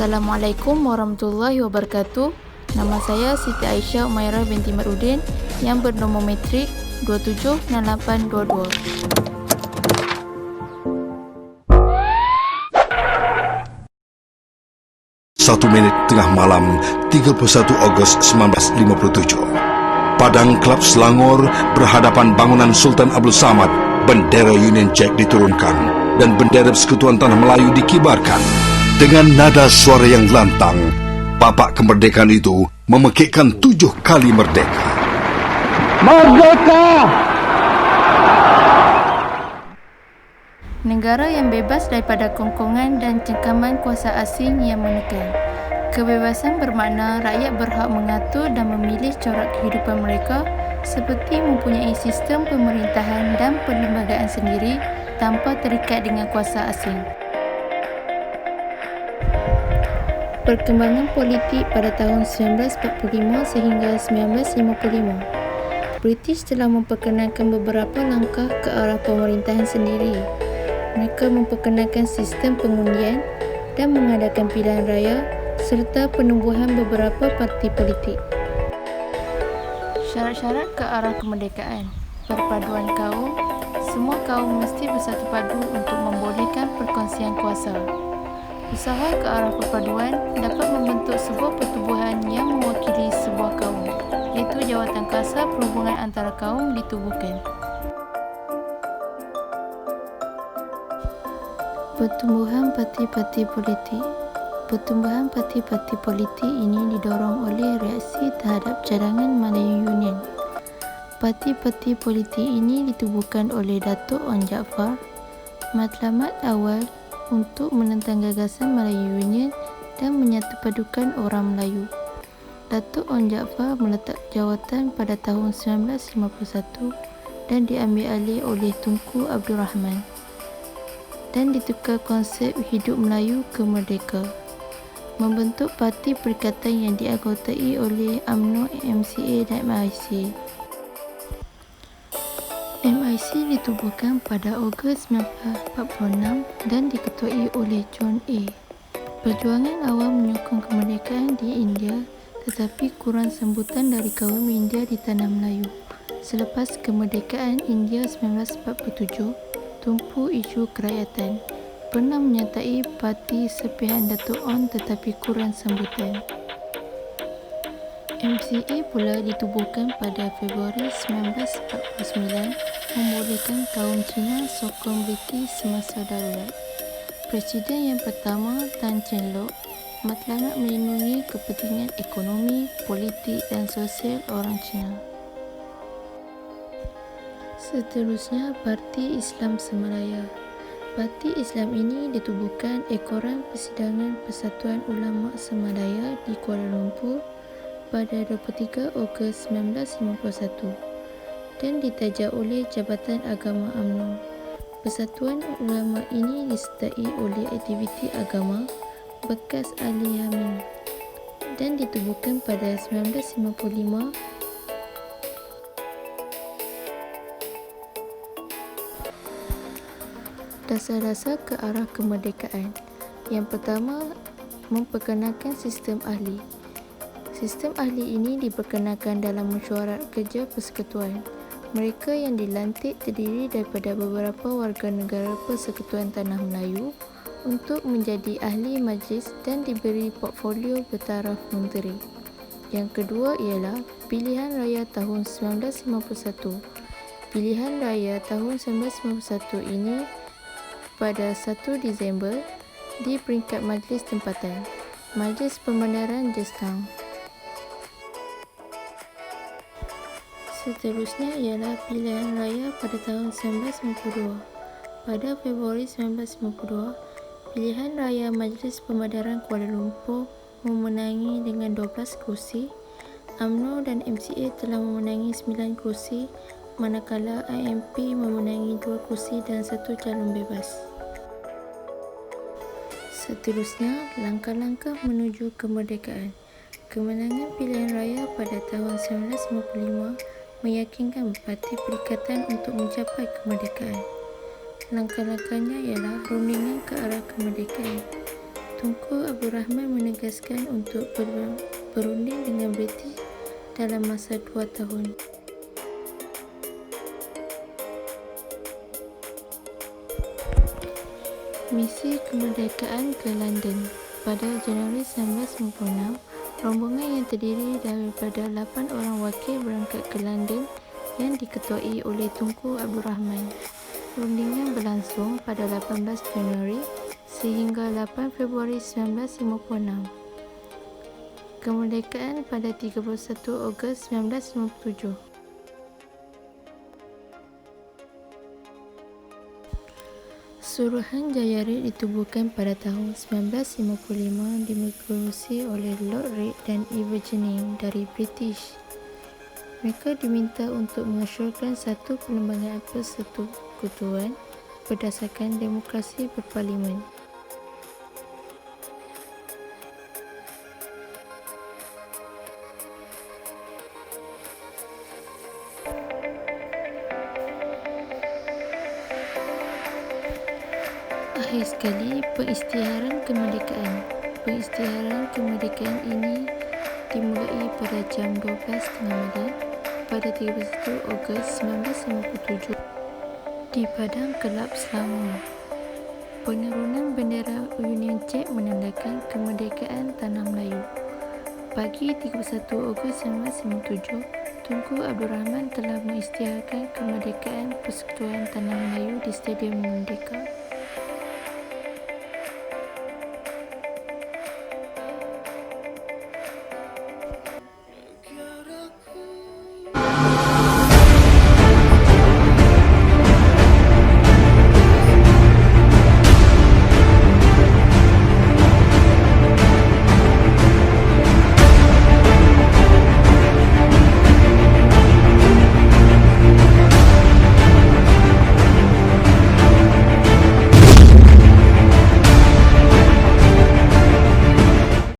Assalamualaikum warahmatullahi wabarakatuh. Nama saya Siti Aisyah Umairah binti Marudin yang bernombor metrik 276822. Satu menit tengah malam 31 Ogos 1957. Padang Klub Selangor berhadapan bangunan Sultan Abdul Samad. Bendera Union Jack diturunkan dan bendera Persekutuan Tanah Melayu dikibarkan. Dengan nada suara yang lantang, Bapak Kemerdekaan itu memekikkan 7 kali merdeka. Merdeka! Negara yang bebas daripada kongkongan dan cengkaman kuasa asing yang menekan. Kebebasan bermakna rakyat berhak mengatur dan memilih corak kehidupan mereka seperti mempunyai sistem pemerintahan dan perlembagaan sendiri tanpa terikat dengan kuasa asing. Perkembangan politik pada tahun 1945 sehingga 1955. British telah memperkenalkan beberapa langkah ke arah pemerintahan sendiri. Mereka memperkenalkan sistem pengundian dan mengadakan pilihan raya serta penubuhan beberapa parti politik. Syarat-syarat ke arah kemerdekaan. Perpaduan kaum. Semua kaum mesti bersatu padu untuk membolehkan perkongsian kuasa. Usaha ke arah perpaduan dapat membentuk sebuah pertubuhan yang mewakili sebuah kaum, iaitu Jawatan Kasar Perhubungan Antara Kaum ditubuhkan. Pertumbuhan parti-parti politik. Pertumbuhan parti-parti politik ini didorong oleh reaksi terhadap cadangan Melayu Union. Parti-parti politik ini ditubuhkan oleh Datuk Onn Jaafar, matlamat awal untuk menentang gagasan Melayu Union dan menyatupadukan orang Melayu. Datuk Onn Jaafar meletak jawatan pada tahun 1951 dan diambil alih oleh Tunku Abdul Rahman dan ditukar konsep hidup Melayu ke merdeka. Membentuk parti perikatan yang dianggotai oleh UMNO, MCA dan MIC. MIC ditubuhkan pada Ogos 1946 dan diketuai oleh John A. Perjuangan awam menyokong kemerdekaan di India tetapi kurang sambutan dari kaum India di Tanah Melayu. Selepas kemerdekaan India 1947, tumpu isu kerakyatan pernah menyertai parti sepihan Datuk Onn tetapi kurang sambutan. MCA pula ditubuhkan pada Februari 1949 membolehkan kaum Cina sokong British semasa darurat. Presiden yang pertama Tan Cheng Lock matlamat melindungi kepentingan ekonomi, politik dan sosial orang Cina. Seterusnya, Parti Islam Semalaya. Parti Islam ini ditubuhkan ekoran Persidangan Persatuan Ulama Semalaya di Kuala Lumpur pada 23 Ogos 1951 dan ditaja oleh Jabatan Agama UMNO. Persatuan ulama ini disertai oleh aktiviti agama bekas ahli Yamin dan ditubuhkan pada 1955. Dasar-dasar ke arah kemerdekaan. Yang pertama, memperkenalkan sistem ahli. Sistem ahli ini diperkenalkan dalam mesyuarat kerja persekutuan. Mereka yang dilantik terdiri daripada beberapa warga negara Persekutuan Tanah Melayu untuk menjadi ahli majlis dan diberi portfolio bertaraf menteri. Yang kedua ialah pilihan raya tahun 1951. Pilihan raya tahun 1951 ini pada 1 Disember di peringkat majlis tempatan, Majlis Pembenaran Jestang. Seterusnya ialah pilihan raya pada tahun 1992. Pada Februari 1992, pilihan raya Majlis Pembenaran Kuala Lumpur memenangi dengan 12 kerusi. UMNO dan MCA telah memenangi 9 kerusi, manakala IMP memenangi 2 kerusi dan 1 calon bebas. Seterusnya, langkah-langkah menuju kemerdekaan. Kemenangan pilihan raya pada tahun 1955 meyakinkan Parti Perikatan untuk mencapai kemerdekaan. Langkah-langkahnya ialah rundingan ke arah kemerdekaan. Tunku Abdul Rahman menegaskan untuk berunding dengan British dalam masa 2 tahun. Misi kemerdekaan ke London. Pada Januari 1956, rombongan yang terdiri daripada 8 orang wakil berangkat ke London yang diketuai oleh Tunku Abdul Rahman. Rundingan berlangsung pada 18 Januari sehingga 8 Februari 1956. Kemerdekaan pada 31 Ogos 1957. Suruhanjaya Reid ditubuhkan pada tahun 1955 dikerusi oleh Lord Reid dan Evergreen dari British. Mereka diminta untuk mengesyorkan satu perlembagaan persekutuan berdasarkan demokrasi berparlimen. Akhir sekali, pengisytiharan kemerdekaan. Pengisytiharan kemerdekaan ini dimulai pada jam 12.30 malam pada 31 Ogos 1957 di Padang Kelab Selangor. Penurunan bendera Union Jack menandakan kemerdekaan Tanah Melayu. Pagi 31 Ogos 1957, Tunku Abdul Rahman telah mengisytiharkan kemerdekaan Persekutuan Tanah Melayu di Stadium Merdeka.